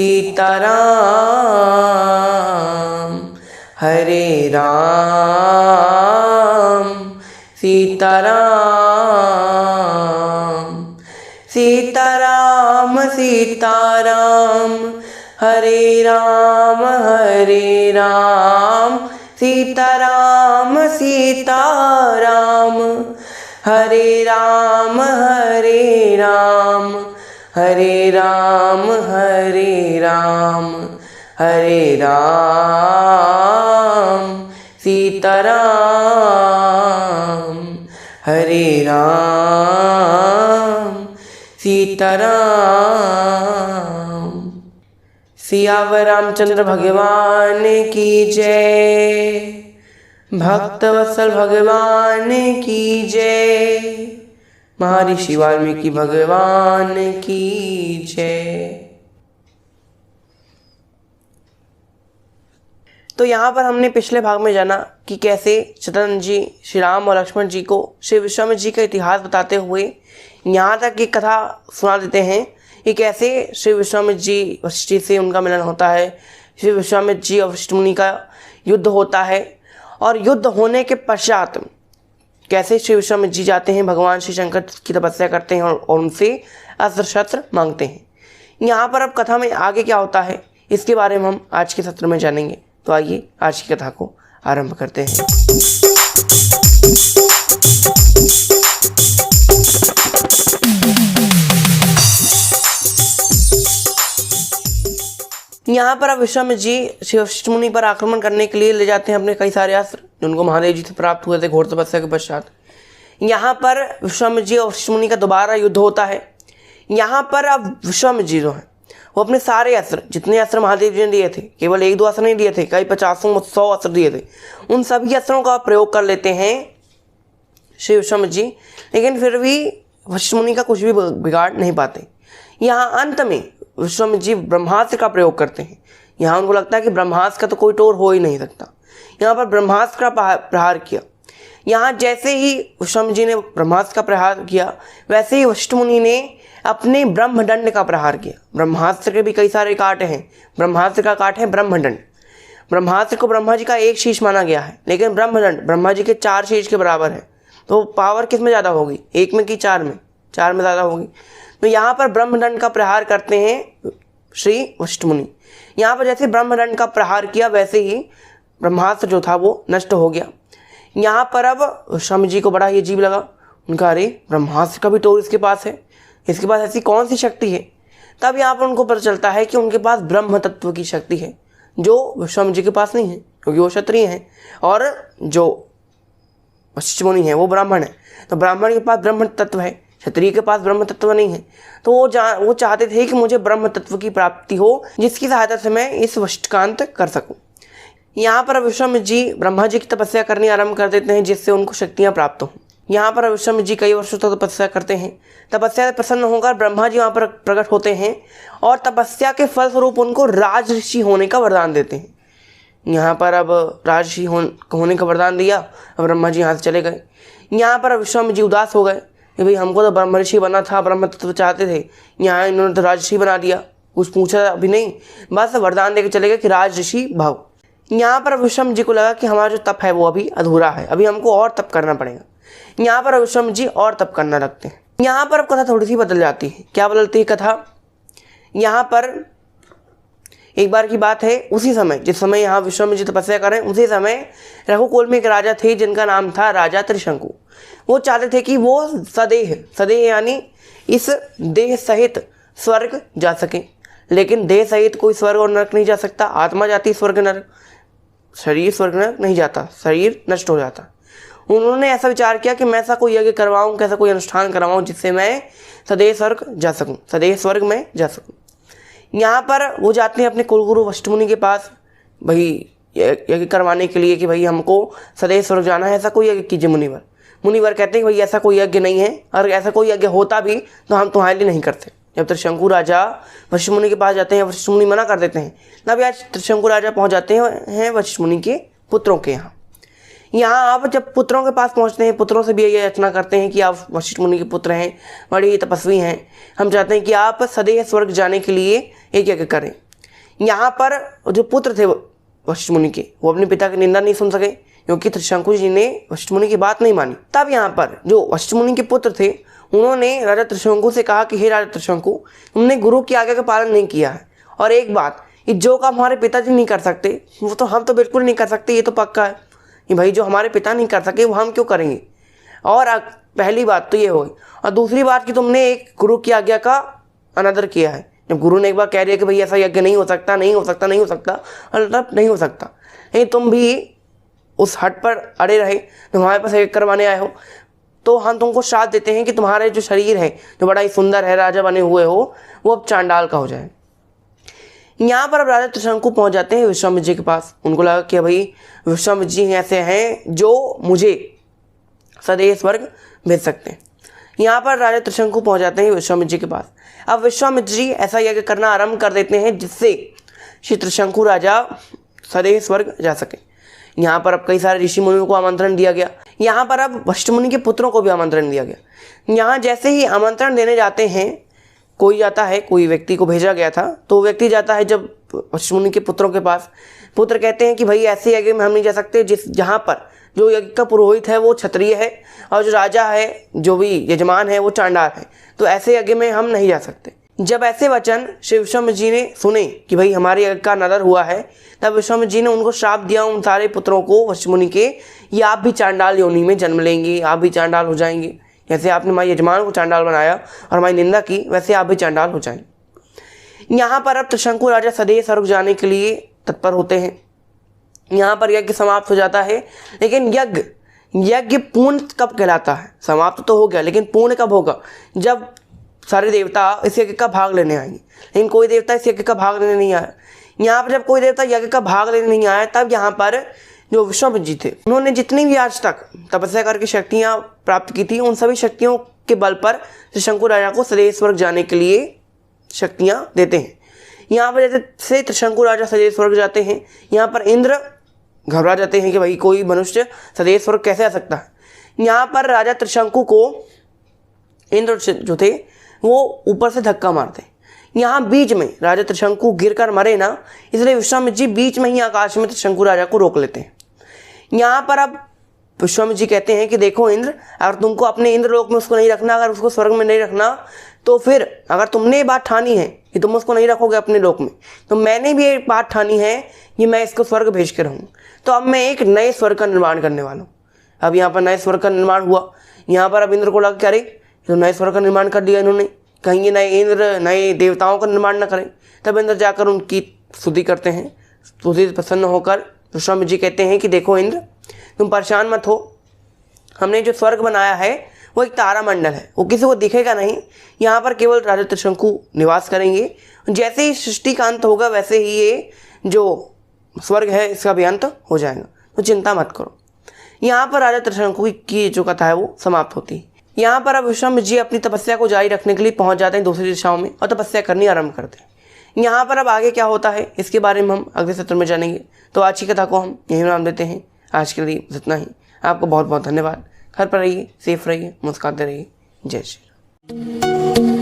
सीताराम हरे राम सीताराम सीताराम सीताराम हरे राम सीताराम सीताराम हरे राम हरे राम हरे राम हरे राम सीताराम हरे राम सीताराम। सियावर रामचंद्र भगवान की जय, भक्तवत्सल भगवान की जय, महर्षि वाल्मीकि भगवान की जय। तो यहाँ पर हमने पिछले भाग में जाना कि कैसे शतरंज जी श्री राम और लक्ष्मण जी को श्री विश्वामित्र जी का इतिहास बताते हुए यहाँ तक की कथा सुना देते हैं कि कैसे श्री विश्वामित्र जी वशिष्ठ जी से उनका मिलन होता है, श्री विश्वामित्र जी और वशिष्ठ मुनि का युद्ध होता है, और युद्ध होने के पश्चात कैसे श्री विश्वामित्र जी जाते हैं भगवान श्री शंकर की तपस्या करते हैं और उनसे अस्त्र शस्त्र मांगते हैं। यहाँ पर अब कथा में आगे क्या होता है इसके बारे में हम आज के सत्र में जानेंगे। तो आइए आज की कथा को आरंभ करते हैं। यहाँ पर अब विश्वामित्र जी श्री वशिष्ठ मुनि पर आक्रमण करने के लिए ले जाते हैं अपने कई सारे अस्त्र जो उनको महादेव जी से प्राप्त हुए थे घोर तपस्या के पश्चात। यहाँ पर विश्वामित्र जी और वशिष्ठ मुनि का दोबारा युद्ध होता है। यहाँ पर अब विश्वामित्र जी जो है वो अपने सारे अस्त्र, जितने अस्त्र महादेव जी ने दिए थे, केवल एक दो अस्त्र नहीं दिए थे, कई 50-100 अस्त्र दिए थे, उन सभी अस्त्रों का प्रयोग कर लेते हैं श्री विश्वामित्र जी, लेकिन फिर भी वशिष्ठ मुनि का कुछ भी बिगाड़ नहीं पाते। यहाँ अंत में विश्वामित्र जी ब्रह्मास्त्र का प्रयोग करते हैं। यहाँ उनको लगता है कि ब्रह्मास्त्र का तो कोई तोड़ हो ही नहीं सकता। यहाँ पर ब्रह्मास्त्र का प्रहार किया। यहाँ जैसे ही विश्वामित्र जी ने ब्रह्मास्त्र का प्रहार किया वैसे ही वशिष्ठ मुनि ने अपने ब्रह्मदंड का प्रहार किया। ब्रह्मास्त्र के भी कई सारे काट हैं, ब्रह्मास्त्र का काट है ब्रह्मदंड। ब्रह्मास्त्र को ब्रह्मा जी का एक शीश माना गया है, लेकिन ब्रह्मदंड ब्रह्मा जी के 4 शीश के बराबर है। तो पावर किस में ज़्यादा होगी, एक में कि 4 में? 4 में ज़्यादा होगी। तो यहाँ पर ब्रह्मदंड का प्रहार करते हैं श्री वशिष्ठ मुनि। यहाँ पर जैसे ब्रह्मदंड का प्रहार किया वैसे ही ब्रह्मास्त्र जो था वो नष्ट हो गया। यहाँ पर अब स्वामी जी को बड़ा ही अजीब लगा। उनका अरे ब्रह्मास्त्र का भी तोड़ इसके पास है, इसके पास ऐसी कौन सी शक्ति है? तब यहाँ पर उनको पता चलता है कि उनके पास ब्रह्म तत्व की शक्ति है जो विश्वामित्र जी के पास नहीं है, क्योंकि वो क्षत्रिय हैं और जो वशिष्ठ मुनि है वो ब्राह्मण है। तो ब्राह्मण के पास ब्रह्म तत्व है, क्षत्रिय के पास ब्रह्म तत्व नहीं है। तो वो चाहते थे कि मुझे ब्रह्म तत्व की प्राप्ति हो जिसकी सहायता से मैं इस वशिष्ठ का अंत कर सकूं। यहाँ पर विश्वामित्र जी ब्रह्मा जी की तपस्या करनी आरंभ कर देते हैं जिससे उनको शक्तियाँ प्राप्त हों। यहाँ पर विश्वामित्र जी कई वर्षों तक तपस्या करते हैं। तपस्या से प्रसन्न होकर ब्रह्मा जी वहाँ पर प्रकट होते हैं और तपस्या के फलस्वरूप उनको राजऋषि होने का वरदान देते हैं। यहाँ पर अब राजऋषि होने का वरदान दिया, अब ब्रह्मा जी यहाँ से चले गए। यहाँ पर विश्वामित्र जी उदास हो गए कि भाई हमको तो ब्रह्म ऋषि बनना था, ब्रह्म तत्व चाहते थे, यहाँ इन्होंने तो राजऋषि बना दिया, कुछ पूछा अभी नहीं, बस वरदान देकर चले गए कि राजऋषि भव। यहाँ पर विश्वामित्र जी को लगा कि हमारा जो तप है वो अभी अधूरा है, अभी हमको और तप करना पड़ेगा। यहाँ पर विश्वामित्र जी और तप करना लगते हैं। यहाँ पर अब कथा थोड़ी सी बदल जाती है। क्या बदलती है कथा? यहाँ पर एक बार की बात है, उसी समय जिस समय यहाँ विश्वामित्र जी तपस्या करें उसी समय रघुकुल में एक राजा थे जिनका नाम था राजा त्रिशंकु। वो चाहते थे कि वो सदेह यानी इस देह सहित स्वर्ग जा सके, लेकिन देह सहित कोई स्वर्ग और नरक नहीं जा सकता। आत्मा जाती स्वर्ग नरक, शरीर स्वर्ग नरक नहीं जाता, शरीर नष्ट हो जाता। उन्होंने ऐसा विचार किया कि मैं ऐसा कोई यज्ञ करवाऊँ, कैसा कोई अनुष्ठान करवाऊँ जिससे मैं सदैव स्वर्ग जा सकूँ, सदैव स्वर्ग में जा सकूँ। यहाँ पर वो जाते हैं अपने कुलगुरु वशिष्ठ मुनि के पास भाई यज्ञ करवाने के लिए कि भाई हमको सदैव स्वर्ग जाना है, ऐसा कोई यज्ञ कीजिए मुनिवर। मुनिवर कहते हैं कि भाई ऐसा कोई यज्ञ नहीं है, और ऐसा कोई यज्ञ होता भी तो हम तुम्हारे लिए नहीं करते। जब त्रिशंकु राजा वशिष्ठ मुनि के पास जाते हैं, वशिष्ठ मुनि मना कर देते हैं। तब आज त्रिशंकु राजा पहुँच जाते हैं वशिष्ठ मुनि के पुत्रों के यहाँ। आप जब पुत्रों के पास पहुंचते हैं, पुत्रों से भी ये याचना करते हैं कि आप वशिष्ठ मुनि के पुत्र हैं, बड़े तपस्वी हैं, हम चाहते हैं कि आप सदैव स्वर्ग जाने के लिए एक यज्ञ करें। यहाँ पर जो पुत्र थे वशिष्ठ मुनि के, वो अपने पिता की निंदा नहीं सुन सके क्योंकि त्रिशंकु जी ने वशिष्ठ मुनि की बात नहीं मानी। तब यहाँ पर जो वशिष्ठ मुनि के पुत्र थे उन्होंने राजा त्रिशंकु से कहा कि हे राजा त्रिशंकु, तुमने गुरु की आज्ञा का पालन नहीं किया है, और एक बात, ये जो काम हमारे पिताजी नहीं कर सकते वो तो हम तो बिल्कुल नहीं कर सकते, ये तो पक्का है कि भाई जो हमारे पिता नहीं कर सके वो हम क्यों करेंगे। और पहली बात तो ये हो गई, और दूसरी बात कि तुमने एक गुरु की आज्ञा का अनादर किया है। जब गुरु ने एक बार कह दिया कि भाई ऐसा यज्ञ नहीं हो सकता, नहीं हो सकता, नहीं हो सकता, मतलब नहीं हो सकता, नहीं तुम भी उस हट पर अड़े रहे, तुम हमारे पास यज्ञ करवाने आए हो, तो हम तुमको श्राप देते हैं कि तुम्हारे जो शरीर है जो बड़ा ही सुंदर है, राजा बने हुए हो, वो अब चांडाल का हो जाए। यहाँ पर अब राजा त्रिशंकु पहुंच जाते हैं विश्वामित्र जी के पास। उनको लगा कि भाई विश्वामित्र जी ऐसे हैं जो मुझे सदैव स्वर्ग भेज सकते हैं। यहाँ पर राजा त्रिशंकु पहुंच जाते हैं विश्वामित्र जी के पास। अब विश्वामित्र जी ऐसा यज्ञ करना आरंभ कर देते हैं जिससे श्री त्रिशंकु राजा सदैव स्वर्ग जा सके। यहाँ पर अब कई सारे ऋषि मुनियों को आमंत्रण दिया गया। यहाँ पर अब वशिष्ठ मुनि के पुत्रों को भी आमंत्रण दिया गया। यहाँ जैसे ही आमंत्रण देने जाते हैं, कोई जाता है, कोई व्यक्ति को भेजा गया था, तो वो व्यक्ति जाता है जब वशिष्ठ मुनि के पुत्रों के पास। पुत्र कहते हैं कि भाई ऐसे यज्ञ में हम नहीं जा सकते जहाँ पर जो यज्ञ का पुरोहित है वो क्षत्रिय है और जो राजा है, जो भी यजमान है, वो चांडाल है, तो ऐसे यज्ञ में हम नहीं जा सकते। जब ऐसे वचन श्री विश्वामित्र जी ने सुने कि भाई हमारे यज्ञ का नदर हुआ है, तब विश्वामित्र जी ने उनको श्राप दिया उन सारे पुत्रों को वशिष्ठ मुनि के, ये आप भी चांडाल योनि में जन्म लेंगे, आप भी चांडाल हो जाएंगे। जैसे आपने हमारे यजमान को चांडाल बनाया और हमारी निंदा की, वैसे आप भी चांडाल हो जाएंगे। यहाँ पर अब त्रिशंकु राजा सदैव स्वर्ग जाने के लिए तत्पर होते हैं। यहाँ पर यज्ञ समाप्त हो जाता है, लेकिन यज्ञ पूर्ण कब कहलाता है? समाप्त तो हो गया, लेकिन पूर्ण कब होगा? जब सारे देवता इस यज्ञ का भाग लेने आएंगे। लेकिन कोई देवता इस यज्ञ का भाग लेने नहीं आया। यहाँ पर जब कोई देवता यज्ञ का भाग लेने नहीं आया, तब यहाँ पर जो विश्वामित्र जी थे, उन्होंने जितनी भी आज तक तपस्या करके शक्तियाँ प्राप्त की थी, उन सभी शक्तियों के बल पर त्रिशंकु राजा को सदैव स्वर्ग जाने के लिए शक्तियाँ देते हैं। यहाँ पर जैसे त्रिशंकु राजा सदैव स्वर्ग जाते हैं, यहाँ पर इंद्र घबरा जाते हैं कि भाई कोई मनुष्य सदैव स्वर्ग कैसे आ सकता है। यहाँ पर राजा त्रिशंकु को इंद्र जो थे वो ऊपर से धक्का मारते। यहाँ बीच में राजा त्रिशंकु गिरकर मरे ना, इसलिए विश्वामित्र जी बीच में ही आकाश में त्रिशंकु राजा को रोक लेते हैं। यहाँ पर अब विश्वामित्र जी कहते हैं कि देखो इंद्र, अगर तुमको अपने इंद्रलोक में उसको नहीं रखना, अगर उसको स्वर्ग में नहीं रखना, तो फिर अगर तुमने ये बात ठानी है कि तुम उसको नहीं रखोगे अपने लोक में, तो मैंने भी एक बात ठानी है कि मैं इसको स्वर्ग भेज के रहूँ। तो अब मैं एक नए स्वर्ग का निर्माण करने वाला हूँ। अब यहाँ पर नए स्वर्ग का निर्माण हुआ। यहाँ पर अब इंद्र को लगा कि अरे तो नए स्वर्ग का निर्माण कर दिया इन्होंने, कहीं ये नए इंद्र नए देवताओं का निर्माण न करें। तब इंद्र जाकर उनकी स्तुति करते हैं। स्तुति से प्रसन्न होकर विश्वामित्र जी कहते हैं कि देखो इंद्र, तुम परेशान मत हो, हमने जो स्वर्ग बनाया है वो एक तारामंडल है, वो किसी को दिखेगा नहीं। यहाँ पर केवल राजा त्रिशंकु निवास करेंगे। जैसे ही सृष्टि का अंत होगा वैसे ही ये जो स्वर्ग है इसका भी अंत हो जाएगा, तो चिंता मत करो। यहाँ पर राजा त्रिशंकु की जो कथा है वो समाप्त होती है। यहाँ पर अब विश्वामित्र जी अपनी तपस्या को जारी रखने के लिए पहुँच जाते हैं दूसरी दिशाओं में और तपस्या करनी आरंभ करते हैं। यहाँ पर अब आगे क्या होता है इसके बारे में हम अगले सत्र में जानेंगे। तो आज की कथा को हम यहीं नाम देते हैं। आज के लिए इतना ही। आपको बहुत बहुत धन्यवाद। घर पर रहिए, सेफ रहिए, मुस्कुराते रहिए। जय श्री राम।